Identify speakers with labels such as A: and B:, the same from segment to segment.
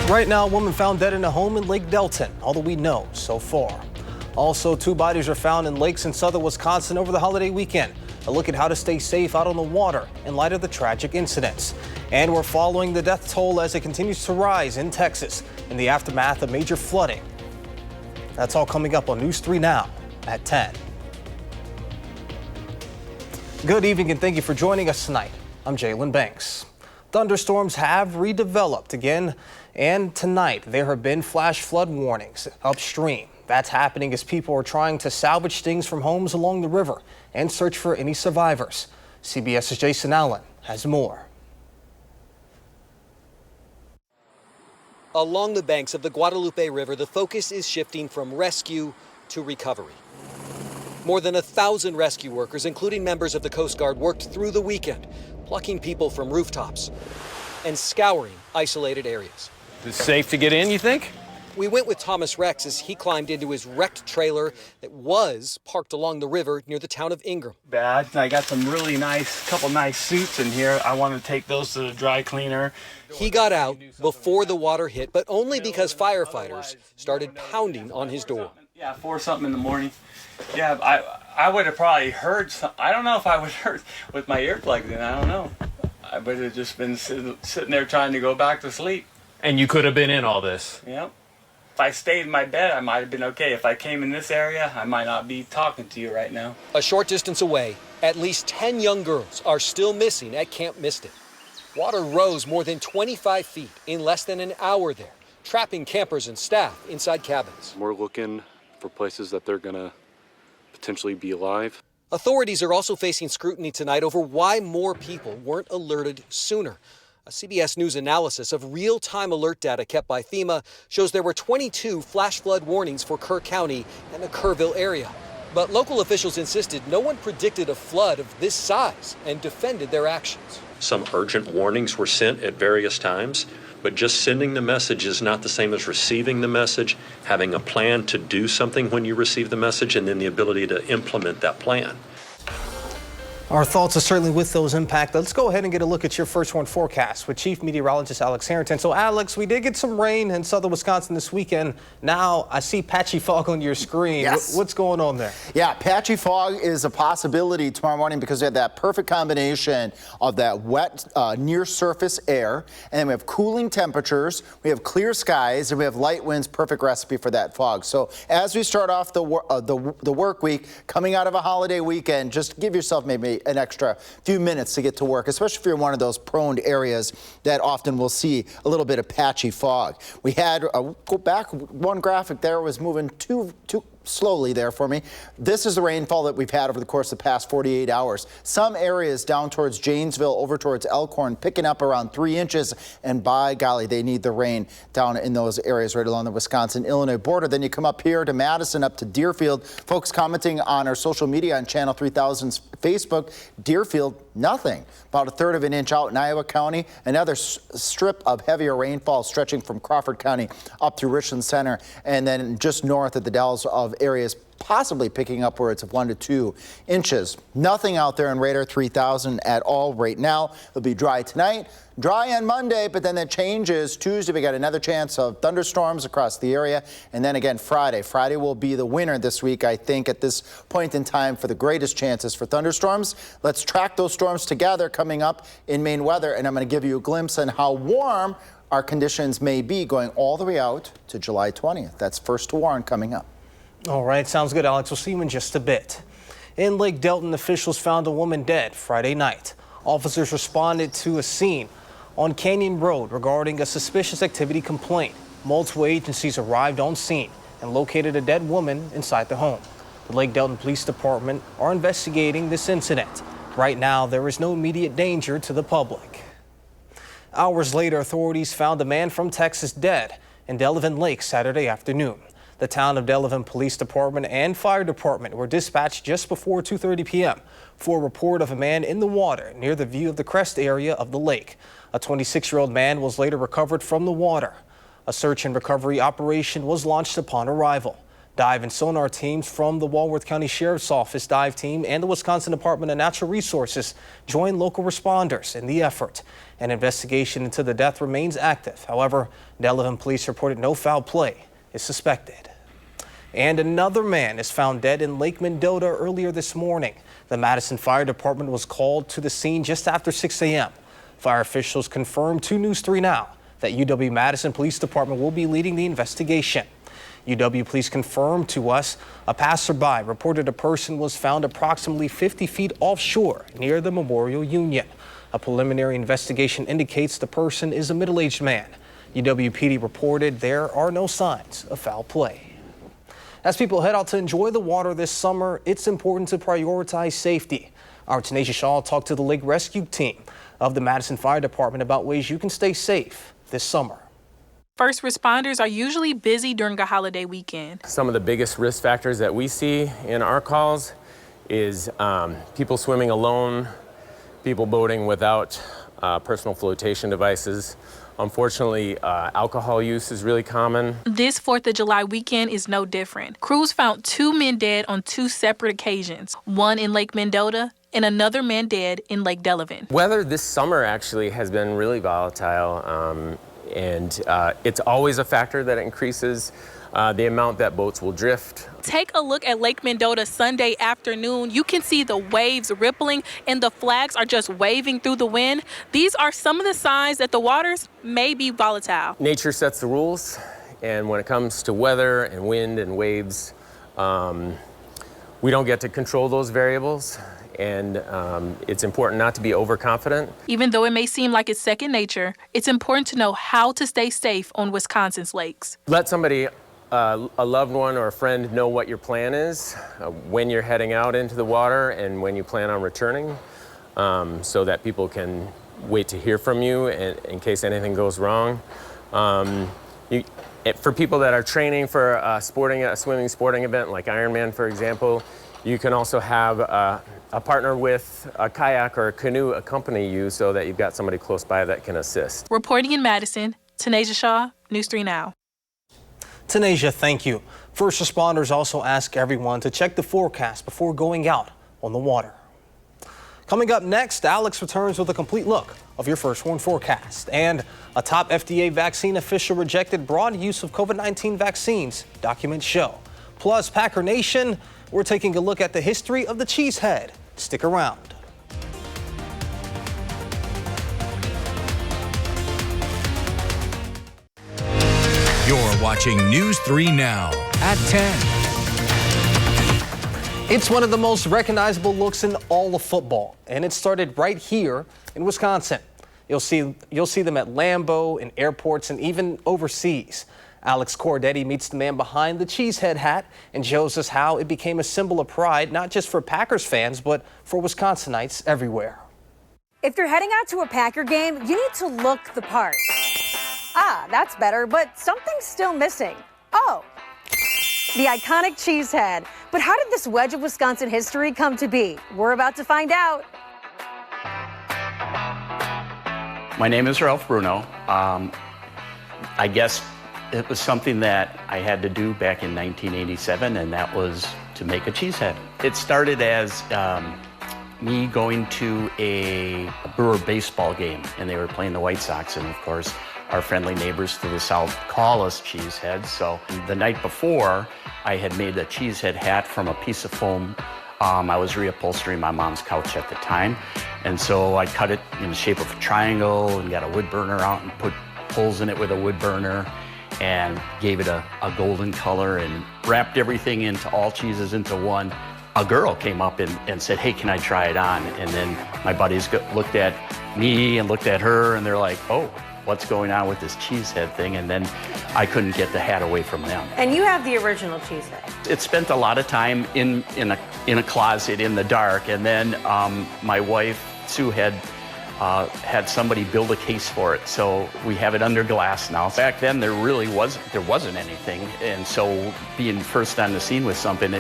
A: Right now, a woman found dead in a home in Lake Delton, all that we know so far. Also, 2 bodies are found in lakes in southern Wisconsin over the holiday weekend. A look at how to stay safe out on the water in light of the tragic incidents. And we're following the death toll as it continues to rise in Texas in the aftermath of major flooding. That's all coming up on News 3 Now at 10. Good evening and thank you for joining us tonight. I'm Jalen Banks. Thunderstorms have redeveloped again, and tonight there have been flash flood warnings upstream. That's happening as people are trying to salvage things from homes along the river and search for any survivors. CBS's Jason Allen has more.
B: Along the banks of the Guadalupe River, the focus is shifting from rescue to recovery. More than 1,000 rescue workers, including members of the Coast Guard, worked through the weekend, plucking people from rooftops and scouring isolated areas.
C: Is it safe to get in, you think?
B: We went with Thomas Rex as he climbed into his wrecked trailer that was parked along the river near the town of Ingram.
D: Bad. I got some really couple nice suits in here. I want to take those to the dry cleaner.
B: He got out before the water hit, but only because firefighters started pounding on his door.
D: Yeah, 4 something in the morning. Yeah, I would have probably heard something. I don't know if I would have heard with my earplugs in. I don't know. I would have just been sitting there trying to go back to sleep.
C: And you could have been in all this.
D: Yep. If I stayed in my bed, I might have been okay. If I came in this area, I might not be talking to you right now.
B: A short distance away, at least 10 young girls are still missing at Camp Mystic. Water rose more than 25 feet in less than an hour there, trapping campers and staff inside cabins.
E: We're looking for places that they're going to potentially be alive.
B: Authorities are also facing scrutiny tonight over why more people weren't alerted sooner. A CBS News analysis of real-time alert data kept by FEMA shows there were 22 flash flood warnings for Kerr County and the Kerrville area. But local officials insisted no one predicted a flood of this size and defended their actions.
F: Some urgent warnings were sent at various times, but just sending the message is not the same as receiving the message, having a plan to do something when you receive the message, and then the ability to implement that plan.
A: Our thoughts are certainly with those impacted. Let's go ahead and get a look at your first warn forecast with Chief Meteorologist Alex Harrington. So, Alex, we did get some rain in southern Wisconsin this weekend. Now I see patchy fog on your screen.
G: Yes.
A: What's going on there? Yeah, patchy fog is a possibility tomorrow morning because we have that perfect combination of that wet near surface air, and then we have cooling temperatures, we have clear skies, and we have light winds. Perfect recipe for that fog. So as we start off the work week, coming out of a holiday weekend, just give yourself maybe an extra few minutes to get to work, especially if you're in one of those prone areas that often will see a little bit of patchy fog. We had, go back, one graphic there was moving too slowly there for me. This is the rainfall that we've had over the course of the past 48 hours. Some areas down towards Janesville, over towards Elkhorn, picking up around 3 inches, and by golly, they need the rain down in those areas right along the Wisconsin-Illinois border. Then you come up here to Madison, up to Deerfield. Folks commenting on our social media on Channel 3000's Facebook, Deerfield, nothing. About 1/3 of an inch out in Iowa County. Another strip of heavier rainfall stretching from Crawford County up through Richland Center, and then just north of the Dells of areas possibly picking upwards of 1 to 2 inches. Nothing out there in Radar 3000 at all right now. It'll be dry tonight, dry on Monday, but then that changes. Tuesday, we got another chance of thunderstorms across the area. And then again, Friday. Friday will be the winner this week, I think, at this point in time for the greatest chances for thunderstorms. Let's track those storms together coming up in Maine weather, and I'm going to give you a glimpse on how warm our conditions may be going all the way out to July 20th. That's First to Warn coming up. All right, sounds good, Alex. We'll see you in just a bit. In Lake Delton, officials found a woman dead Friday night. Officers responded to a scene on Canyon Road regarding a suspicious activity complaint. Multiple agencies arrived on scene and located a dead woman inside the home. The Lake Delton Police Department are investigating this incident. Right now, there is no immediate danger to the public. Hours later, authorities found a man from Texas dead in Delavan Lake Saturday afternoon. The town of Delavan Police Department and Fire Department were dispatched just before 2:30 p.m. for a report of a man in the water near the View of the Crest area of the lake. A 26-year-old man was later recovered from the water. A search and recovery operation was launched upon arrival.
G: Dive and sonar teams from the Walworth County Sheriff's Office dive team and the Wisconsin Department of Natural Resources joined local responders in the effort. An investigation into the death remains active. However, Delavan police reported no foul play is suspected. And another man is found dead in Lake Mendota earlier this morning. The Madison Fire Department was called to the scene just after 6 a.m. Fire officials confirmed to News 3 Now that UW-Madison Police Department will be leading the investigation. UW police confirmed to us a passerby reported a person was found approximately 50 feet offshore near the Memorial Union. A preliminary investigation indicates the person is a middle-aged man. UW-PD reported there are no signs of foul play. As people head out to enjoy the water this summer, it's important to prioritize safety. Our Tanisha Shaw talked to the lake rescue team of the Madison Fire Department about ways you can stay safe this summer.
H: First responders are usually busy during a holiday weekend.
I: Some of the biggest risk factors that we see in our calls is people swimming alone, people boating without personal flotation devices. Unfortunately, alcohol use is really common.
H: This 4th of July weekend is no different. Crews found 2 men dead on 2 separate occasions, one in Lake Mendota and another man dead in Lake Delavan.
I: Weather this summer actually has been really volatile. And it's always a factor that increases the amount that boats will drift.
H: Take a look at Lake Mendota Sunday afternoon. You can see the waves rippling and the flags are just waving through the wind. These are some of the signs that the waters may be volatile.
I: Nature sets the rules, and when it comes to weather and wind and waves, we don't get to control those variables. And it's important not to be overconfident.
H: Even though it may seem like it's second nature, it's important to know how to stay safe on Wisconsin's lakes.
I: Let somebody, a loved one or a friend, know what your plan is when you're heading out into the water and when you plan on returning, so that people can wait to hear from you in case anything goes wrong. For people that are training for a swimming sporting event like Ironman, for example, you can also have a partner with a kayak or a canoe accompany you so that you've got somebody close by that can assist.
H: Reporting in Madison, Tanisha Shaw, News 3 Now.
G: Tanisha, thank you. First responders also ask everyone to check the forecast before going out on the water. Coming up next, Alex returns with a complete look of your First Warn forecast. And a top FDA vaccine official rejected broad use of COVID-19 vaccines, documents show. Plus, Packer Nation, we're taking a look at the history of the cheesehead. Stick around.
J: You're watching News 3 Now at 10.
G: It's one of the most recognizable looks in all of football, and it started right here in Wisconsin. You'll see them at Lambeau, in airports, and even overseas. Alex Cordetti meets the man behind the cheesehead hat and shows us how it became a symbol of pride, not just for Packers fans, but for Wisconsinites everywhere.
K: If you're heading out to a Packer game, you need to look the part. Ah, that's better, but something's still missing. Oh, the iconic cheesehead. But how did this wedge of Wisconsin history come to be? We're about to find out.
L: My name is Ralph Bruno. I guess it was something that I had to do back in 1987, and that was to make a cheesehead. It started as me going to a Brewer baseball game, and they were playing the White Sox, and of course, our friendly neighbors to the south call us cheeseheads. So the night before, I had made a cheesehead hat from a piece of foam. I was reupholstering my mom's couch at the time, and so I cut it in the shape of a triangle and got a wood burner out and put holes in it with a wood burner and gave it a golden color and wrapped everything into all cheeses into one. A girl came up and said, "Hey, can I try it on?" And then my buddies looked at me and looked at her, and they're like, "Oh, what's going on with this cheesehead thing?" And then I couldn't get the hat away from them.
K: And you have the original cheesehead.
L: It spent a lot of time in a closet in the dark, and then my wife Sue had somebody build a case for it, so we have it under glass now. Back then there wasn't anything, and so being first on the scene with something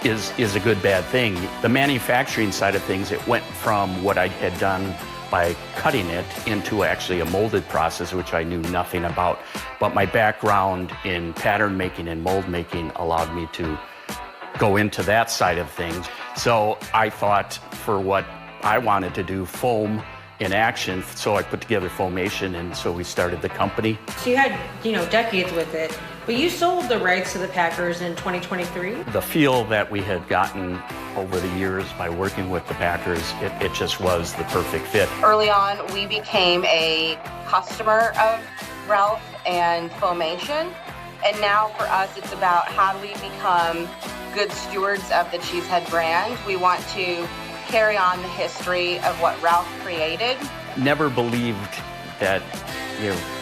L: is a good bad thing. The manufacturing side of things, it went from what I had done by cutting it into actually a molded process, which I knew nothing about. But my background in pattern making and mold making allowed me to go into that side of things. So I thought, for what I wanted to do, foam in action, so I put together Foamation, and so we started the company.
M: So you had, decades with it, but you sold the rights to the Packers in 2023?
L: The feel that we had gotten over the years by working with the Packers, it just was the perfect fit.
N: Early on, we became a customer of Ralph and Foamation, and now for us, it's about how do we become good stewards of the Cheesehead brand. We want to carry on the history of what Ralph created.
L: Never believed that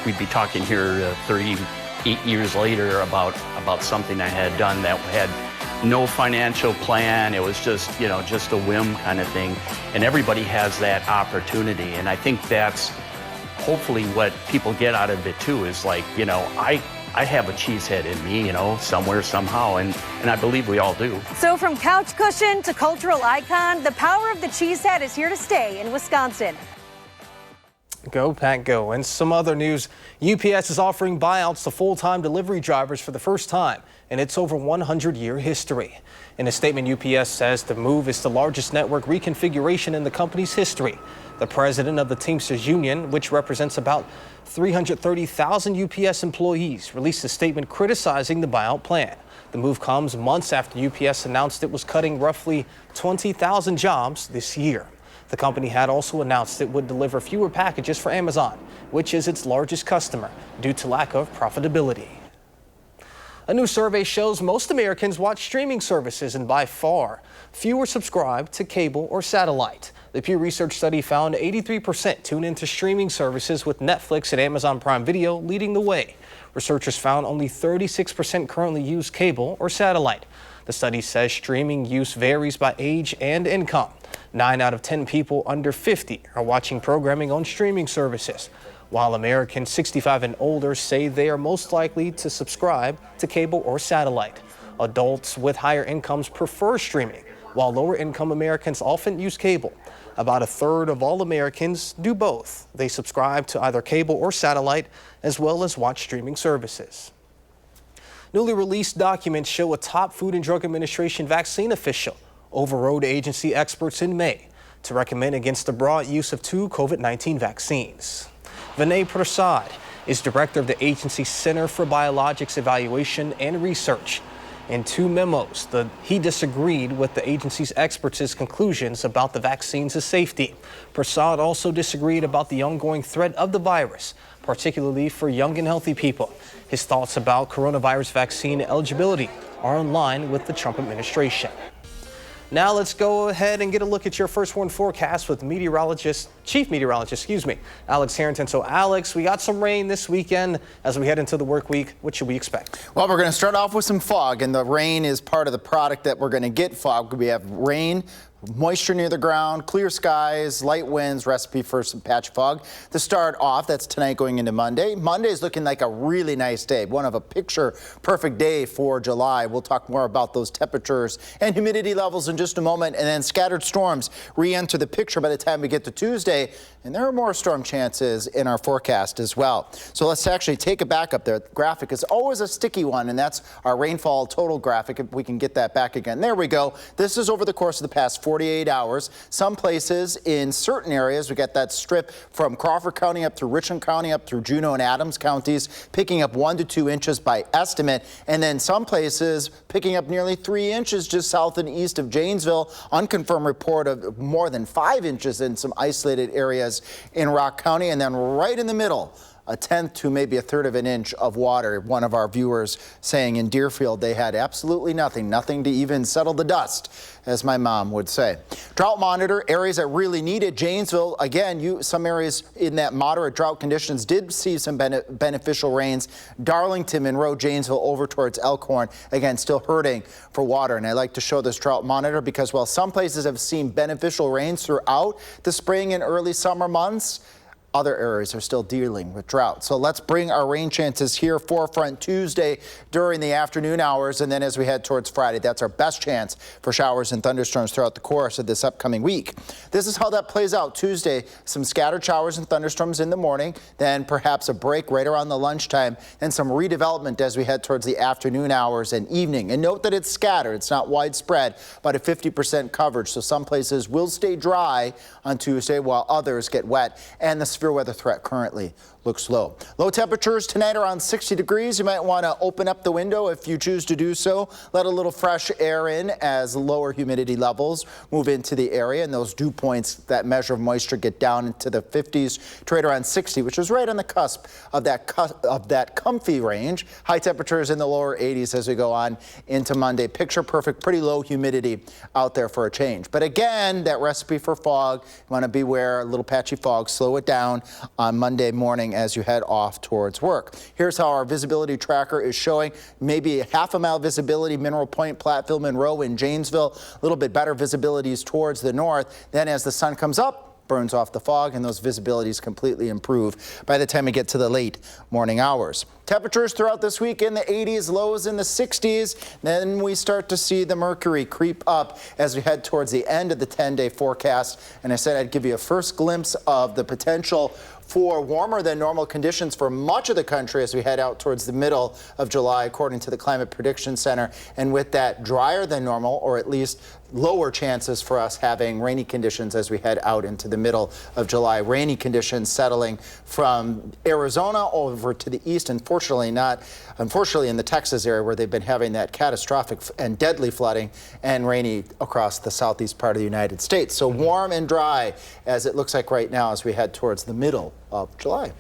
L: we'd be talking here 38 years later about something I had done that had no financial plan. It was just a whim kind of thing. And everybody has that opportunity. And I think that's hopefully what people get out of it too, is like, I have a cheesehead in me, somewhere, somehow, and I believe we all do.
K: So from couch cushion to cultural icon, the power of the cheesehead is here to stay in Wisconsin.
G: Go, Pack, go. And some other news, UPS is offering buyouts to full-time delivery drivers for the first time in its over 100-year history. In a statement, UPS says the move is the largest network reconfiguration in the company's history. The president of the Teamsters Union, which represents about 330,000 UPS employees, released a statement criticizing the buyout plan. The move comes months after UPS announced it was cutting roughly 20,000 jobs this year. The company had also announced it would deliver fewer packages for Amazon, which is its largest customer, due to lack of profitability. A new survey shows most Americans watch streaming services, and by far fewer subscribe to cable or satellite. The Pew Research study found 83% tune into streaming services, with Netflix and Amazon Prime Video leading the way. Researchers found only 36% currently use cable or satellite. The study says streaming use varies by age and income. 9 out of 10 people under 50 are watching programming on streaming services, while Americans 65 and older say they are most likely to subscribe to cable or satellite. Adults with higher incomes prefer streaming, while lower income Americans often use cable. About a third of all Americans do both. They subscribe to either cable or satellite, as well as watch streaming services. Newly released documents show a top Food and Drug Administration vaccine official overrode agency experts in May to recommend against the broad use of 2 COVID-19 vaccines. Vinay Prasad is director of the agency's Center for Biologics Evaluation and Research. In 2 memos, he disagreed with the agency's experts' conclusions about the vaccine's safety. Prasad also disagreed about the ongoing threat of the virus, particularly for young and healthy people. His thoughts about coronavirus vaccine eligibility are in line with the Trump administration. Now let's go ahead and get a look at your first warn forecast with Chief Meteorologist, Alex Harrington. So Alex, we got some rain this weekend as we head into the work week. What should we expect?
A: Well, we're going to start off with some fog, and the rain is part of the product that we're going to get. Fog. We have rain, moisture near the ground, clear skies, light winds, recipe for some patch fog. To start off, that's tonight going into Monday. Monday is looking like a really nice day, one of a picture-perfect day for July. We'll talk more about those temperatures and humidity levels in just a moment, and then scattered storms re-enter the picture by the time we get to Tuesday, and there are more storm chances in our forecast as well. So let's actually take it back up there. The graphic is always a sticky one, and that's our rainfall total graphic, if we can get that back again. There we go. This is over the course of the past 48 hours. Some places in certain areas, we got that strip from Crawford County up through Richland County, up through Juneau and Adams counties, picking up 1 to 2 inches by estimate. And then some places picking up nearly 3 inches just south and east of Janesville. Unconfirmed report of more than 5 inches in some isolated areas in Rock County. And then right in the middle, 1/10 to maybe 1/3 of an inch of water. One of our viewers saying in Deerfield they had absolutely nothing to even settle the dust, as my mom would say. Drought monitor, areas that really need it. Janesville, again, some areas in that moderate drought conditions did see some beneficial rains. Darlington, Monroe, Janesville over towards Elkhorn, again, still hurting for water. And I like to show this drought monitor because while some places have seen beneficial rains throughout the spring and early summer months, Other areas are still dealing with drought. So let's bring our rain chances here forefront Tuesday during the afternoon hours. And then as we head towards Friday, that's our best chance for showers and thunderstorms throughout the course of this upcoming week. This is how that plays out. Tuesday, some scattered showers and thunderstorms in the morning, then perhaps a break right around the lunchtime, and some redevelopment as we head towards the afternoon hours and evening. And note that it's scattered. It's not widespread, but a 50% coverage. So some places will stay dry on Tuesday while others get wet. And the severe weather threat currently looks low. Low temperatures tonight around 60 degrees. You might want to open up the window if you choose to do so. Let a little fresh air in as lower humidity levels move into the area, and those dew points, that measure of moisture, get down into the 50s to right around 60, which is right on the cusp of that comfy range. High temperatures in the lower 80s as we go on into Monday. Picture perfect, pretty low humidity out there for a change. But again, that recipe for fog, you want to beware a little patchy fog. Slow it down on Monday morning as you head off towards work. Here's how our visibility tracker is showing. Maybe a half a mile visibility, Mineral Point, Platteville, Monroe, and Janesville. A little bit better visibilities towards the north. Then as the sun comes up, burns off the fog, and those visibilities completely improve by the time we get to the late morning hours. Temperatures throughout this week in the 80s, lows in the 60s. Then we start to see the mercury creep up as we head towards the end of the 10-day forecast. And I said I'd give you a first glimpse of the potential for warmer than normal conditions for much of the country as we head out towards the middle of July, according to the Climate Prediction Center. And with that drier than normal, or at least lower chances for us having rainy conditions as we head out into the middle of July. Rainy conditions settling from Arizona over to the east, unfortunately in the Texas area where they've been having that catastrophic and deadly flooding, and rainy across the southeast part of the United States. So warm and dry as it looks like right now as we head towards the middle of July.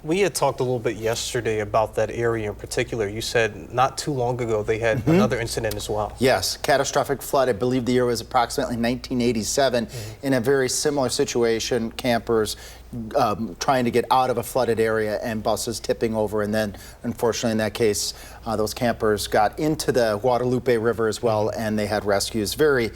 G: We had talked a little bit yesterday about that area in particular. You said not too long ago they had another incident as well.
A: Yes, catastrophic flood. I believe the year was approximately 1987. In a very similar situation, campers trying to get out of a flooded area and buses tipping over, and then unfortunately in that case those campers got into the Guadalupe River as well, and they had rescues. Very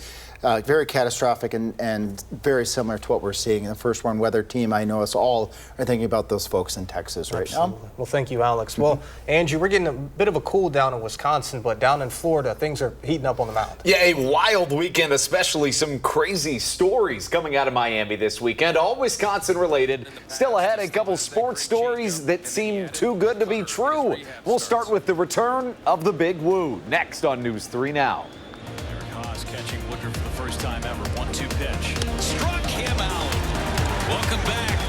A: catastrophic and very similar to what we're seeing. The First Warn Weather Team, I know us all are thinking about those folks in Texas right now.
G: Well, thank you, Alex. Well, Angie, we're getting a bit of a cool down in Wisconsin, but down in Florida, things are heating up on the mound.
O: Yeah, a wild weekend, especially some crazy stories coming out of Miami this weekend, all Wisconsin related. Still ahead, a couple sports stories that seem too good to be true. We'll start with the return of the Big Woo, next on News 3 Now.
P: Catching Woodruff for the first time ever. 1-2 pitch. Struck him out. Welcome back.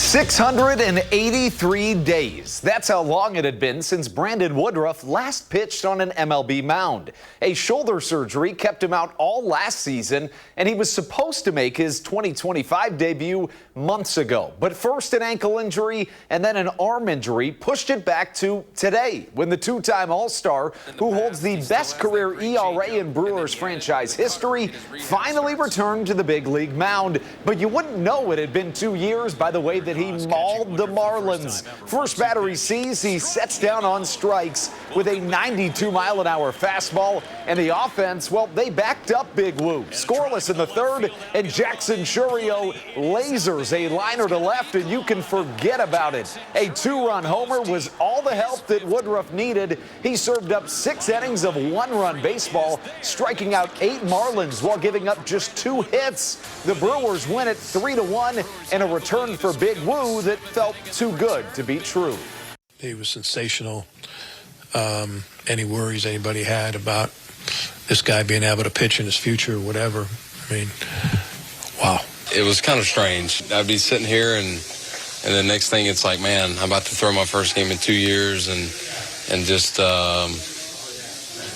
O: 683 days. That's how long it had been since Brandon Woodruff last pitched on an MLB mound. A shoulder surgery kept him out all last season, and he was supposed to make his 2025 debut months ago. But first an ankle injury and then an arm injury pushed it back to today, when the two-time All-Star, who holds the best career ERA in Brewers franchise history, finally returned to the big league mound. But you wouldn't know it had been 2 years by the way that he mauled the Marlins. First batter he sees, he sets down on strikes with a 92-mile-an-hour fastball, and the offense, well, they backed up Big Woo. Scoreless in the third, and Jackson Churio lasers a liner to left, and you can forget about it. A two-run homer was all the help that Woodruff needed. He served up 6 innings of one-run baseball, striking out 8 Marlins while giving up just 2 hits. The Brewers win it 3-1 in a return for Big Woo that felt too good to be true.
Q: He was sensational. Any worries anybody had about this guy being able to pitch in his future or whatever, I mean, wow.
R: It was kind of strange. I'd be sitting here and the next thing it's like, man, I'm about to throw my first game in 2 years and just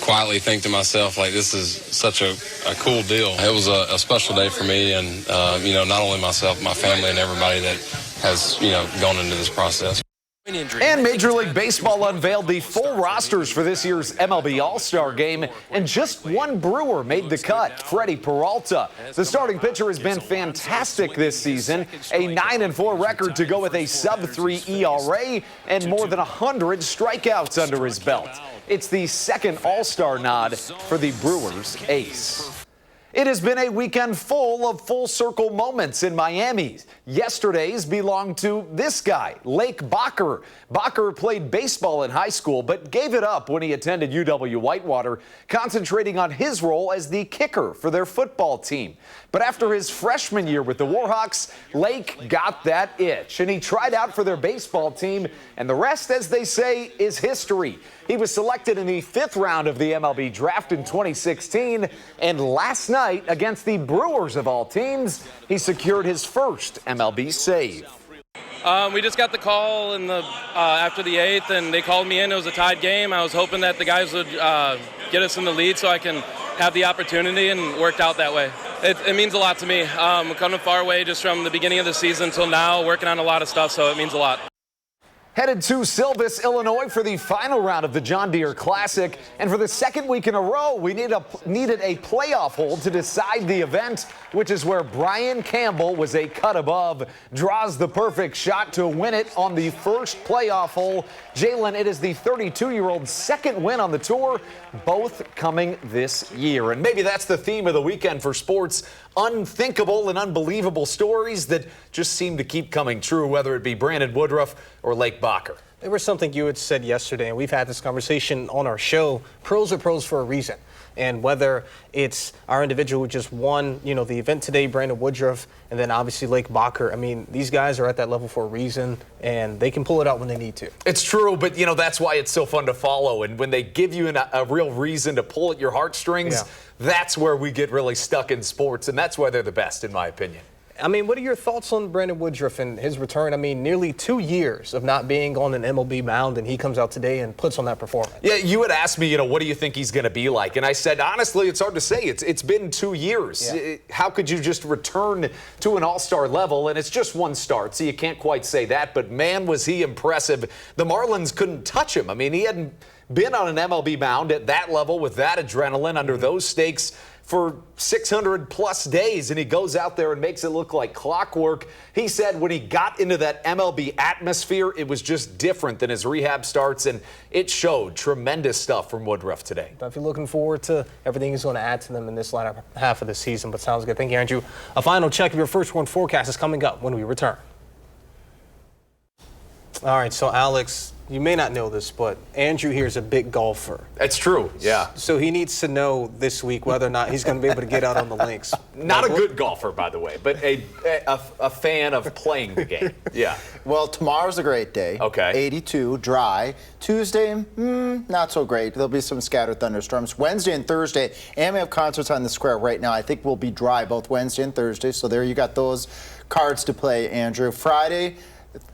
R: quietly think to myself, like, this is such a cool deal. It was a special day for me and, not only myself, my family and everybody that has, gone into this process.
O: And Major League Baseball unveiled the full rosters for this year's MLB All-Star Game, and just one Brewer made the cut, Freddie Peralta. The starting pitcher has been fantastic this season, a 9-4 record to go with a sub-3 ERA and more than 100 strikeouts under his belt. It's the second All-Star nod for the Brewers ace. It has been a weekend full of full circle moments in Miami. Yesterday's belonged to this guy, Lake Bacher. Bacher played baseball in high school, but gave it up when he attended UW-Whitewater, concentrating on his role as the kicker for their football team. But after his freshman year with the Warhawks, Lake got that itch, and he tried out for their baseball team, and the rest, as they say, is history. He was selected in the 5th round of the MLB draft in 2016, and last night, against the Brewers of all teams, he secured his first MLB save.
S: We just got the call in the after the 8th, and they called me in. It was a tied game. I was hoping that the guys would get us in the lead so I can have the opportunity, and worked out that way. It means a lot to me. We're coming a far way just from the beginning of the season till now, working on a lot of stuff, so it means a lot.
O: Headed to Silvis, Illinois for the final round of the John Deere Classic. And for the second week in a row, we needed a playoff hole to decide the event, which is where Brian Campbell was a cut above, draws the perfect shot to win it on the first playoff hole. Jalen, it is the 32-year-old's second win on the tour, both coming this year. And maybe that's the theme of the weekend for sports. Unthinkable and unbelievable stories that just seem to keep coming true, whether it be Brandon Woodruff or Lake Bacher.
G: There was something you had said yesterday, and we've had this conversation on our show. Pros are pros for a reason. And whether it's our individual who just won, the event today, Brandon Woodruff, and then obviously Lake Bacher. I mean, these guys are at that level for a reason, and they can pull it out when they need to.
O: It's true, but, that's why it's so fun to follow. And when they give you a real reason to pull at your heartstrings, that's where we get really stuck in sports, and that's why they're the best, in my opinion.
G: I mean, what are your thoughts on Brandon Woodruff and his return? I mean, nearly 2 years of not being on an MLB mound, and he comes out today and puts on that performance.
O: Yeah, you had asked me, what do you think he's going to be like? And I said, honestly, it's hard to say. It's been 2 years. Yeah. How could you just return to an all-star level? And it's just one start, so you can't quite say that. But, man, was he impressive. The Marlins couldn't touch him. I mean, he hadn't been on an MLB mound at that level with that adrenaline under those stakes for 600-plus days, and he goes out there and makes it look like clockwork. He said when he got into that MLB atmosphere, it was just different than his rehab starts, and it showed. Tremendous stuff from Woodruff today.
G: If you're looking forward to everything he's going to add to them in this latter half of the season, but sounds good. Thank you, Andrew. A final check of your first one forecast is coming up when we return. All right, so Alex, you may not know this, but Andrew here is a big golfer.
O: That's true, yeah.
G: So he needs to know this week whether or not he's going to be able to get out on the links.
O: Not a good golfer, by the way, but a fan of playing the game. Yeah.
A: Well, tomorrow's a great day.
O: Okay.
A: 82, dry. Tuesday, not so great. There'll be some scattered thunderstorms. Wednesday and Thursday, and we have concerts on the square right now. I think we'll be dry both Wednesday and Thursday, so there you got those cards to play, Andrew. Friday,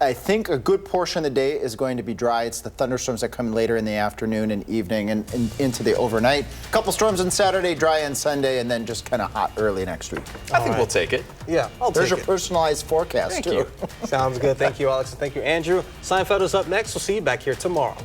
A: I think a good portion of the day is going to be dry. It's the thunderstorms that come later in the afternoon and evening and into the overnight. A couple storms on Saturday, dry on Sunday, and then just kind of hot early next week.
O: I think we'll take it.
G: Yeah,
A: There's your personalized forecast,
G: Thank
A: too.
G: you. Sounds good. Thank you, Alex, and thank you, Andrew. Seinfeld is up next. We'll see you back here tomorrow.